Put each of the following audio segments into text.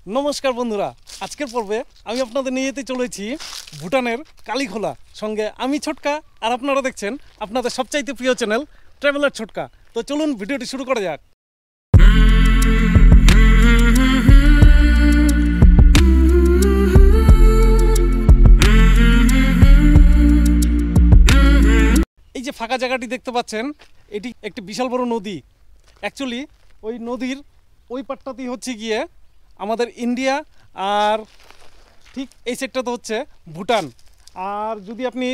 নমস্কার বন্ধুরা, আজকের পর্বে আমি আপনাদের নিয়ে যেতে চলেছি ভুটানের কালীখোলা। সঙ্গে আমি ছোটকা, আর আপনারা দেখছেন আপনাদের সবচাইতে প্রিয় চ্যানেল ট্রাভেলার ছোটকা। তো চলুন ভিডিওটি শুরু করা যাক। এই যে ফাঁকা জায়গাটি দেখতে পাচ্ছেন, এটি একটি বিশাল বড় নদী। অ্যাকচুয়ালি ওই নদীর ওই পাটটাতেই হচ্ছে গিয়ে আমাদের ইন্ডিয়া, আর ঠিক এই সেক্টরটা হচ্ছে ভুটান। আর যদি আপনি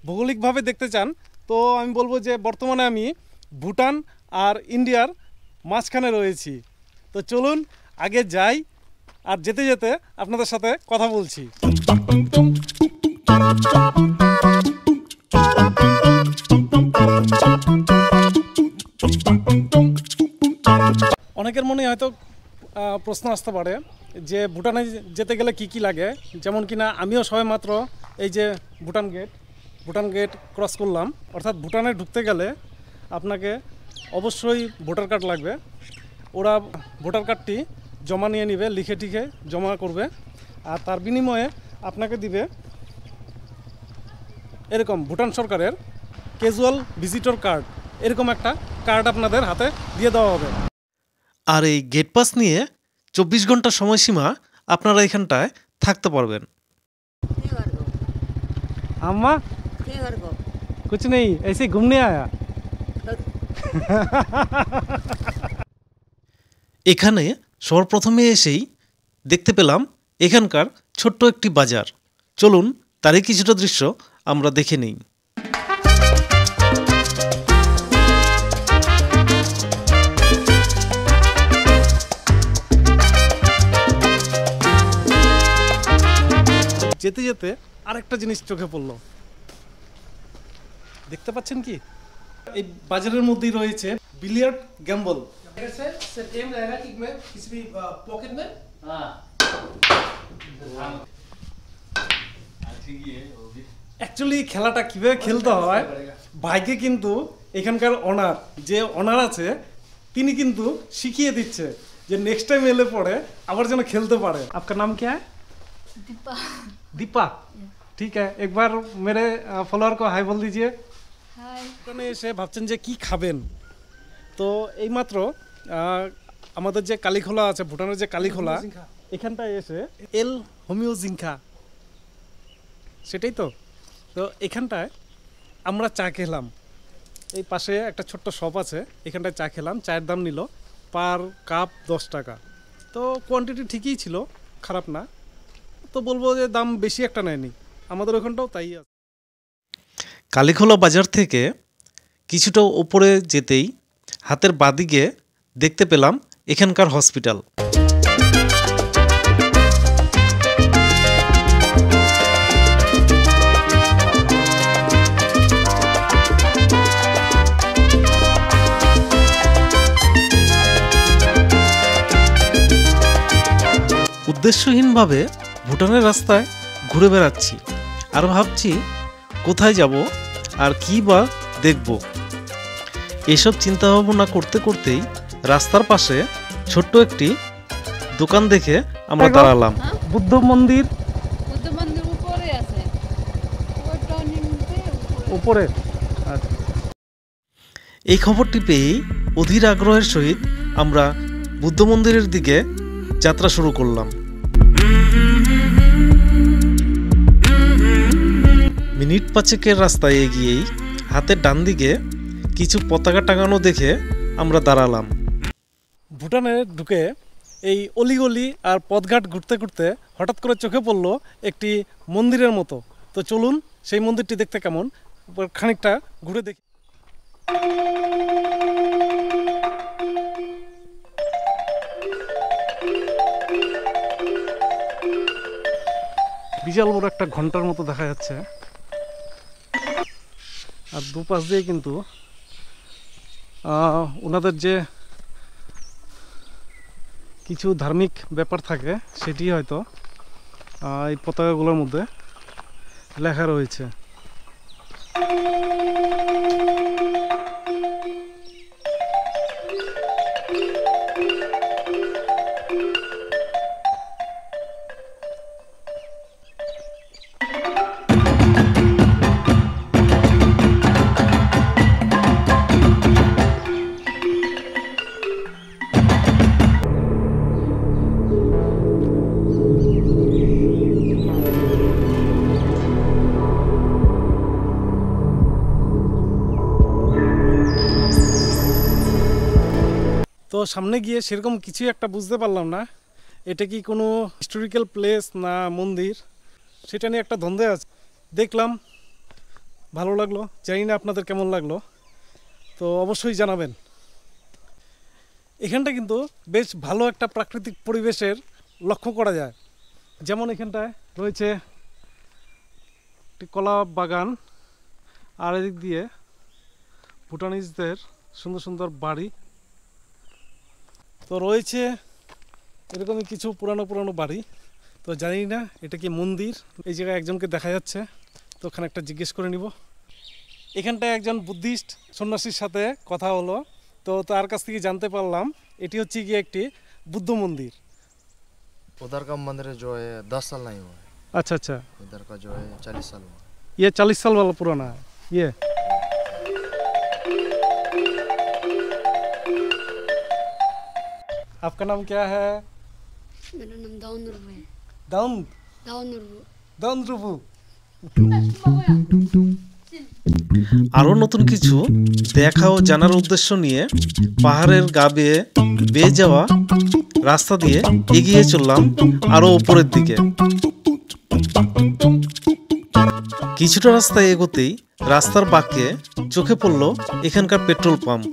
ভৌগোলিকভাবে দেখতে চান তো আমি বলবো যে বর্তমানে আমি ভুটান আর ইন্ডিয়ার মাঝখানে রয়েছি। তো চলুন আগে যাই, আর যেতে যেতে আপনাদের সাথে কথা বলছি। অনেকের মনে হয়তো প্রশ্ন আসতে পারে যে ভুটানে যেতে গেলে কি কি লাগে, যেমন কিনা আমিও সবেমাত্র এই যে ভুটান গেট ক্রস করলাম। অর্থাৎ ভুটানে ঢুকতে গেলে আপনাকে অবশ্যই ভোটার কার্ড লাগবে। ওরা ভোটার কার্ডটি জমা নিয়ে নেবে, লিখে টিখে জমা করবে, আর তার বিনিময়ে আপনাকে দিবে এরকম ভুটান সরকারের ক্যাজুয়াল ভিজিটর কার্ড। এরকম একটা কার্ড আপনাদের হাতে দিয়ে দেওয়া হবে। আর এই গেট পাস নিয়ে 24 ঘন্টা সময়সীমা আপনারা এখানটায় থাকতে পারবেন। আম্মা कुछ नहीं, ऐसे घूमने आया। এখানে সর্বপ্রথমে এসেই দেখতে পেলাম এখানকার ছোট্ট একটি বাজার। চলুন তারই কিছুটা দৃশ্য আমরা দেখে নিই। যেতে যেতে আরেকটা জিনিস চোখে পড়লো, দেখতে পাচ্ছেন কি? এই বাজারের মধ্যেই রয়েছে বিলিয়ার্ড গ্যাম্বল। অ্যাকচুয়ালি খেলাটা কিভাবে খেলতে হয়, ভাইকে কিন্তু এখানকার অনার যে অনার আছে তিনি কিন্তু শিখিয়ে দিচ্ছে, যে নেক্সট টাইম এলে পরে আবার যেন খেলতে পারে। আপনার নাম কি? दीपा। दीपा, ठीक है, एक बार मेरे फॉलोअर को हाई बोल दीजिए। हाय। এখানে এসে ভাবছেন যে কি খাবেন, তো এইমাত্র আমাদের যে কালীখোলা আছে, ভুটানের যে কালীখোলা, এখানটায় এসে এল হোমিও জিঙ্কা, সেটাই তো। তো এখানটায় আমরা চা খেলাম। এই পাশে একটা ছোট্ট শপ আছে, এখানটায় চা খেলাম। চায়ের দাম নিল পার কাপ 10 টাকা। তো কোয়ান্টিটি ঠিকই ছিল, খারাপ না। তো বলবো যে দাম বেশি একটা নেয়নি, আমাদের ওখানটাও তাই আছে। কালীখোলা বাজার থেকে কিছুটা উপরে যেতেই হাতের বাদিকে দেখতে পেলাম এখানকার হসপিটাল। উদ্দেশ্যহীনভাবে ভুটানের রাস্তায় ঘুরে বেড়াচ্ছি, আর ভাবছি কোথায় যাব আর কি বা দেখব। এসব চিন্তাভাবনা করতে করতেই রাস্তার পাশে ছোট্ট একটি দোকান দেখে আমরা দাঁড়ালাম। বুদ্ধ মন্দির উপরে আছে, উপরে। এই খবরটি পেয়েই অধীর আগ্রহের সহিত আমরা বুদ্ধ মন্দিরের দিকে যাত্রা শুরু করলাম। মিনিট 5 রাস্তায় এগিয়েই হাতের ডান দিকে কিছু পতাকা টাঙানো দেখে আমরা দাঁড়ালাম। ভুটানে ঢুকে এই অলিগলি আর পথঘাট ঘুরতে ঘুরতে হঠাৎ করে চোখে পড়লো একটি মন্দিরের মতো। তো চলুন সেই মন্দিরটি দেখতে কেমন খানিকটা ঘুরে দেখি। বিশাল বড় একটা ঘন্টার মতো দেখা যাচ্ছে, আর দুপাশ দিয়ে কিন্তু ওনাদের যে কিছু ধার্মিক ব্যাপার থাকে সেটি হয়তো এই পতাকাগুলোর মধ্যে লেখা রয়েছে। সামনে গিয়ে সেরকম কিছুই একটা বুঝতে পারলাম না, এটা কি কোনো হিস্টোরিক্যাল প্লেস না মন্দির, সেটা নিয়ে একটা দ্বন্দ্বে আছে। দেখলাম, ভালো লাগলো, জানি না আপনাদের কেমন লাগলো, তো অবশ্যই জানাবেন। এখানটা কিন্তু বেশ ভালো একটা প্রাকৃতিক পরিবেশের লক্ষ্য করা যায়। যেমন এখানটায় রয়েছে একটি কলা বাগান, আর এদিক দিয়ে ভুটানিজদের সুন্দর সুন্দর বাড়ি। তো রয়েছে এরকমই কিছু পুরানো পুরানো বাড়ি, তো জানি না এটা কি মন্দির। এই জায়গায় একজনকে দেখা যাচ্ছে, তো ওখানে একটা জিজ্ঞেস করে নিব। এখানটায় একজন বুদ্ধিস্ট সন্ন্যাসীর সাথে কথা হলো, তো তার কাছ থেকে জানতে পারলাম এটি হচ্ছে গিয়ে একটি বুদ্ধ মন্দির। उधर का मंदिर जो है 10 साल नहीं हुआ है, अच्छा अच्छा, इधर का जो है 40 साल हुआ है। ये 40 साल वाला पुराना है ये। आपका नाम क्या है? मेरा नाम दाऊद रुबू है। दाउद दाऊद रुबू। दाउद रुबू। আরও নতুন কিছু দেখা ও জানার উদ্দেশ্য নিয়ে পাহাড়ের গা বেয়ে বেয়ে যাওয়া রাস্তা দিয়ে এগিয়ে চললাম আরও উপরের দিকে। কিছুটা রাস্তায় এগোতেই রাস্তার বাঁকে চোখে পড়ল এখানকার পেট্রোল পাম্প।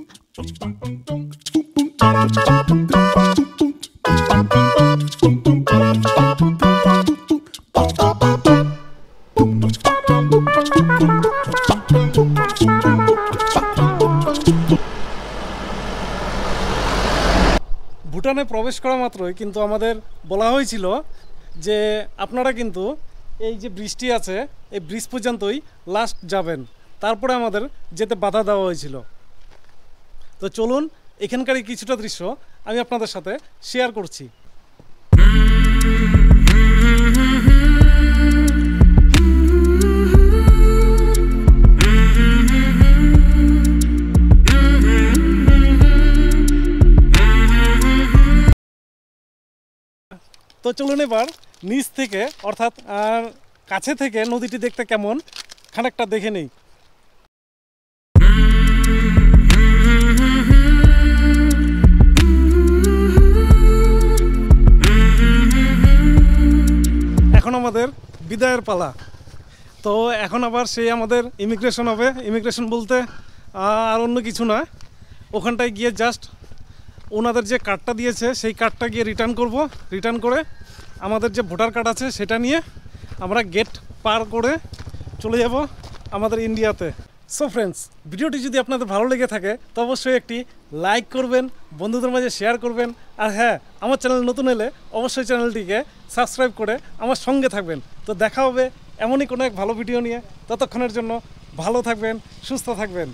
ভুটানে প্রবেশ করা মাত্রই কিন্তু আমাদের বলা হয়েছিল যে আপনারা কিন্তু এই যে ব্রিজটি আছে এই ব্রিজ পর্যন্তই লাস্ট যাবেন, তারপরে আমাদের যেতে বাধা দেওয়া হয়েছিল। তো চলুন এখানকারই কিছুটা দৃশ্য আমি আপনাদের সাথে শেয়ার করছি। তো চলুন এবার নিচ থেকে অর্থাৎ কাছে থেকে নদীটি দেখতে কেমন খানিকটা দেখে নেই। এখন আমাদের বিদায়ের পালা। তো এখন আবার সেই আমাদের ইমিগ্রেশন হবে। ইমিগ্রেশন বলতে আর অন্য কিছু না, ওখানটায় গিয়ে জাস্ট ওনাদের যে কার্ডটা দিয়েছে সেই কার্ডটা গিয়ে রিটার্ন করব। রিটার্ন করে আমাদের যে ভোটার কার্ড আছে সেটা নিয়ে আমরা গেট পার করে চলে যাব আমাদের ইন্ডিয়াতে। সো ফ্রেন্ডস, ভিডিওটি যদি আপনাদের ভালো লেগে থাকে তো অবশ্যই একটি লাইক করবেন, বন্ধুদের মাঝে শেয়ার করবেন, আর হ্যাঁ, আমার চ্যানেল নতুন এলে অবশ্যই চ্যানেলটিকে সাবস্ক্রাইব করে আমার সঙ্গে থাকবেন। তো দেখা হবে এমনই কোনো এক ভালো ভিডিও নিয়ে। ততক্ষণের জন্য ভালো থাকবেন, সুস্থ থাকবেন।